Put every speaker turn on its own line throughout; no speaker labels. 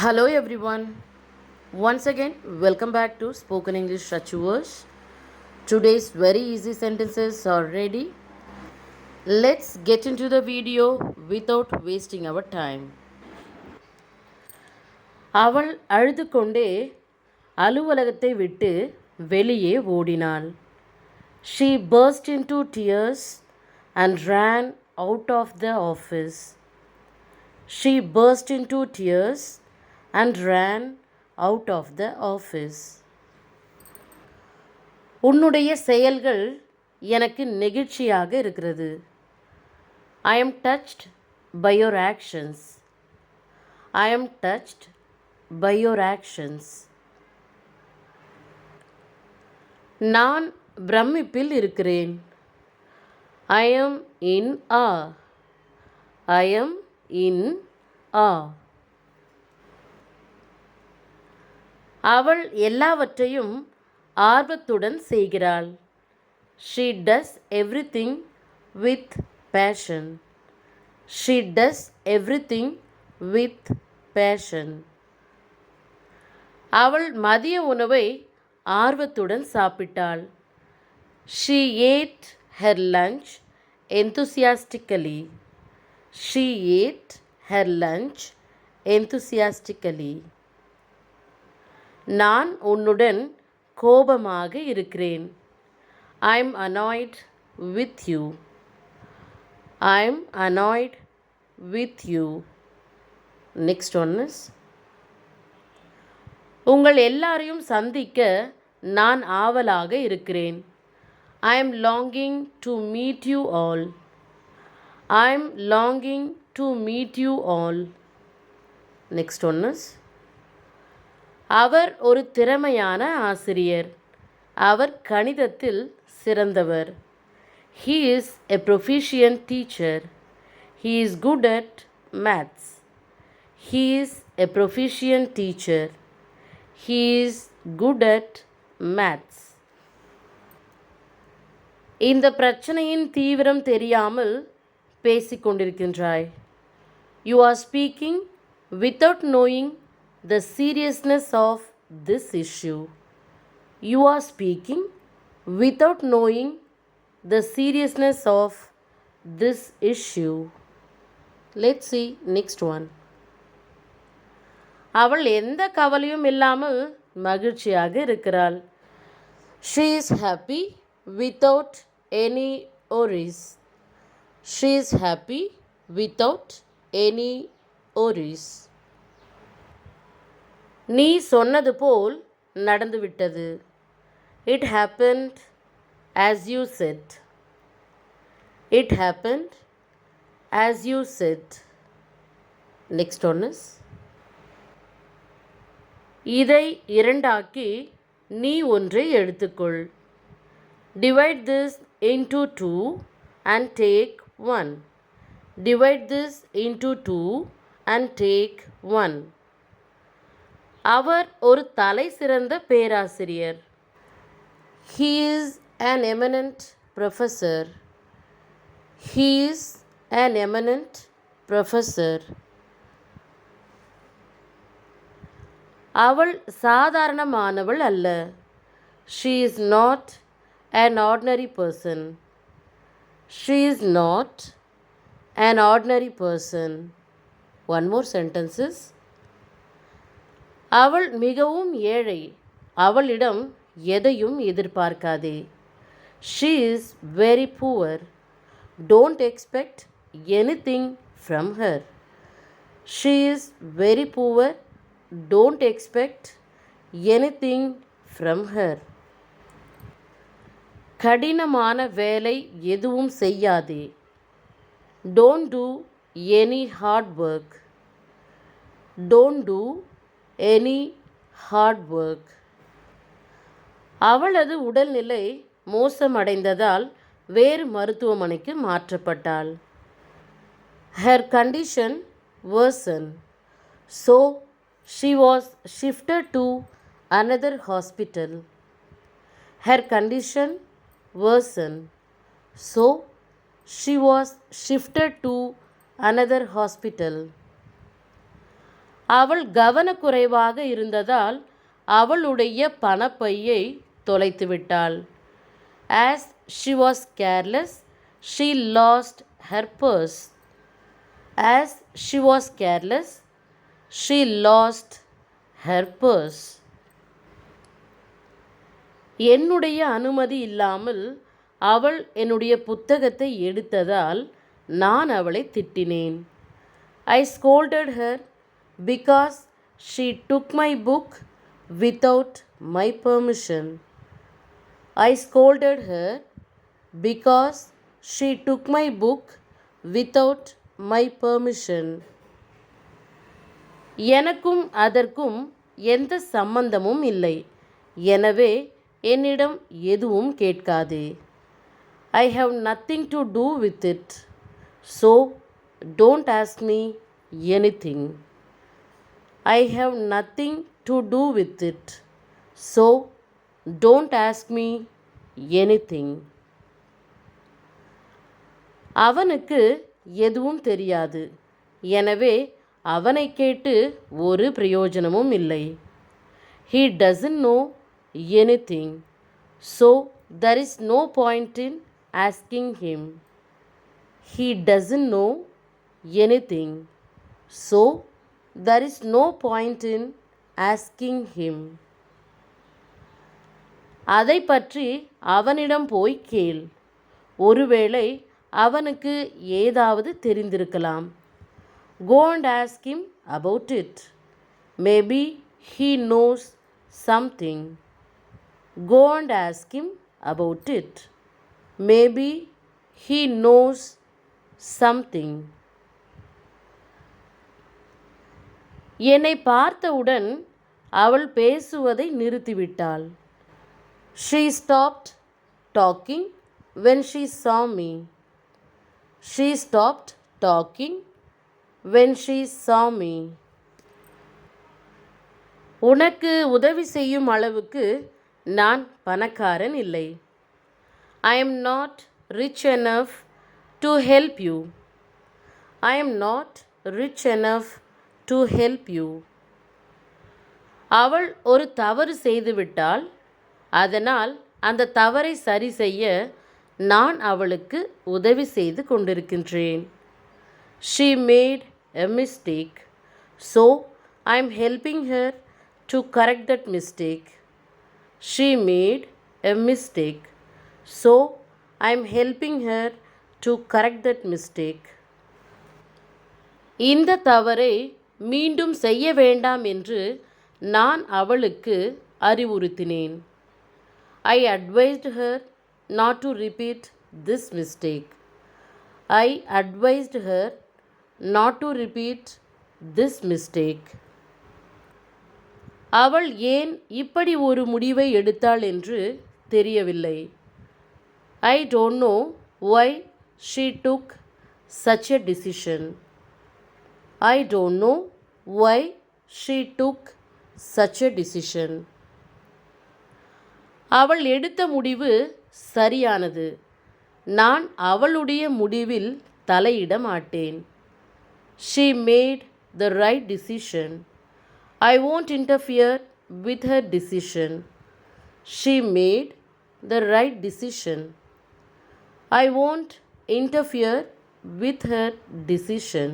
Hello everyone. Once again, welcome back to Spoken English Achievers. Today's very easy sentences are ready. Let's get into the video without wasting our time. அவள் அழுது கொண்டே அலுவலகத்தை விட்டு வெளியே ஓடினாள். She burst into tears and ran out of the office. She burst into tears and ran out of the office. உன்னுடைய செயல்கள் எனக்கு நெகிழ்ச்சியாக இருக்கிறது. I am touched by your actions. I am touched by your actions. நான் பிரமிப்பில் இருக்கிறேன். I am in awe. I am in awe. அவள் எல்லாவற்றையும் ஆர்வத்துடன் செய்கிறாள். She does everything with passion. She does everything with passion. அவள் மதிய உணவை ஆர்வத்துடன் சாப்பிட்டாள். She ate her lunch enthusiastically. She ate her lunch enthusiastically. நான் உன்னுடன் கோபமாக இருக்கிறேன். I'm annoyed with you. I'm annoyed with you. Next one is உங்கள் எல்லாரையும் சந்திக்க நான் ஆவலாக இருக்கிறேன். I am longing to meet you all. I am longing to meet you all. Next one is அவர் ஒரு திறமையான ஆசிரியர். அவர் கணிதத்தில் சிறந்தவர். He is a proficient teacher. He is good at maths. He is a proficient teacher. He is good at maths. இந்த பிரச்சனையின் தீவிரம் தெரியாமல் பேசிக்கொண்டிருக்கின்றாய். You are speaking without knowing the seriousness of this issue. You are speaking without knowing the seriousness of this issue. Let's see next one. அவள் எந்த கவலையும் இல்லாமல் மகிழ்ச்சியாக இருக்கிறாள். She is happy without any worries. She is happy without any worries. நீ சொன்னது போல் நடந்துவிட்டது. It happened as you said. It happened as you said. Next one is இதை இரண்டாக்கி நீ ஒன்றை எடுத்துக்கொள். Divide this into two and take one. Divide this into two and take one. அவர் ஒரு தலை சிறந்த பேராசிரியர். He is an eminent professor. He is an eminent professor. அவள் சாதாரணமானவள் அல்ல. She is not an ordinary person. She is not an ordinary person. One more sentence is அவள் மிகவும் ஏழை. அவளிடம் எதையும் எதிர்பார்க்காதே. She is very poor. Don't expect anything from her. She is very poor. Don't expect anything from her. கடினமான வேலை எதுவும் செய்யாதே. Don't do any hard work. Don't do any hard work. அவளது உடல்நிலை மோசமடைந்ததால் வேறு மருத்துவமனைக்கு மாற்றப்பட்டாள். Her condition worsened, so she was shifted to another hospital. Her condition worsened, so she was shifted to another hospital. அவள் கவனக்குறைவாக இருந்ததால் அவளுடைய பணப்பையை தொலைத்துவிட்டாள். As she was careless, she lost her purse. As she was careless, she lost her purse. என்னுடைய அனுமதி இல்லாமல் அவள் என்னுடைய புத்தகத்தை எடுத்ததால் நான் அவளை திட்டினேன். I scolded her because she took my book without my permission. I scolded her because she took my book without my permission. எனக்கும் அதற்கும் எந்த சம்பந்தமும் இல்லை. எனவே என்னிடம் எதுவும் கேட்காதே. I have nothing to do with it. So don't ask me anything. I have nothing to do with it. So don't ask me anything. அவனுக்கு எதுவும் தெரியாது. எனவே அவனை கேட்டு ஒரு பிரயோஜனமும் இல்லை. He doesn't know anything. So there is no point in asking him. He doesn't know anything. So there is no point in asking him. அதை பற்றி அவனிடம் போய் கேள். ஒருவேளை அவனுக்கு ஏதாவது தெரிந்திருக்கலாம். Go and ask him about it. Maybe he knows something. Go and ask him about it. Maybe he knows something. என்னை பார்த்தவுடன் அவள் பேசுவதை நிறுத்திவிட்டாள். She stopped talking when she saw me. She stopped talking when she saw me. உனக்கு உதவி செய்யும் அளவுக்கு நான் பணக்காரன் இல்லை. I am not rich enough to help you. I am not rich enough to help you. அவள் ஒரு தவறு செய்துவிட்டாள். அதனால் அந்த தவறை சரி செய்ய நான் அவளுக்கு உதவி செய்து கொண்டிருக்கின்றேன். She made a mistake. So I am helping her to correct that mistake. She made a mistake. So I am helping her to correct that mistake. இந்த தவறை மீண்டும் செய்ய வேண்டாம் என்று நான் அவளுக்கு அறிவுறுத்தினேன். I advised her not to repeat this mistake. I advised her not to repeat this mistake. அவள் ஏன் இப்படி ஒரு முடிவை எடுத்தாள் என்று தெரியவில்லை. I don't know why she took such a decision. I don't know why she took such a decision. அவள் எடுத்த முடிவு சரியானது. நான் அவளுடைய முடிவில் தலையிட மாட்டேன். She made the right decision. I won't interfere with her decision. She made the right decision. I won't interfere with her decision.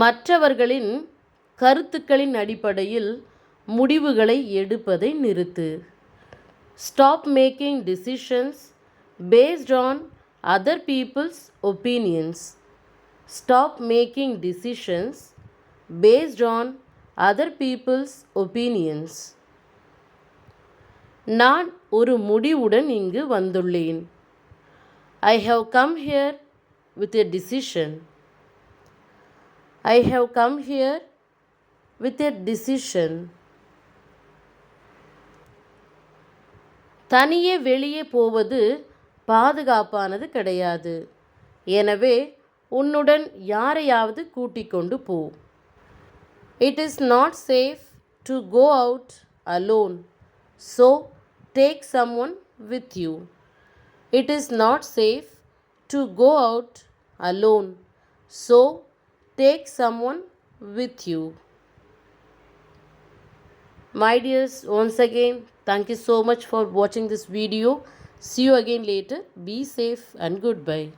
மற்றவர்களின் கருத்துக்களின் அடிப்படையில் முடிவுகளை எடுப்பதை நிறுத்து. Stop making decisions based on other people's opinions. Stop making decisions based on other people's opinions. நான் ஒரு முடிவுடன் இங்கு வந்துள்ளேன். I have come here with a decision. I have come here with a decision. தனியே வெளியே போவது பாதுகாப்பானது கிடையாது. எனவே உன்னுடன் யாரையாவது கூட்டிக் கொண்டு போ. It is not safe to go out alone. So take someone with you. It is not safe to go out alone. So take someone with you. My dears, once again, thank you so much for watching this video. See you again later. Be safe and goodbye.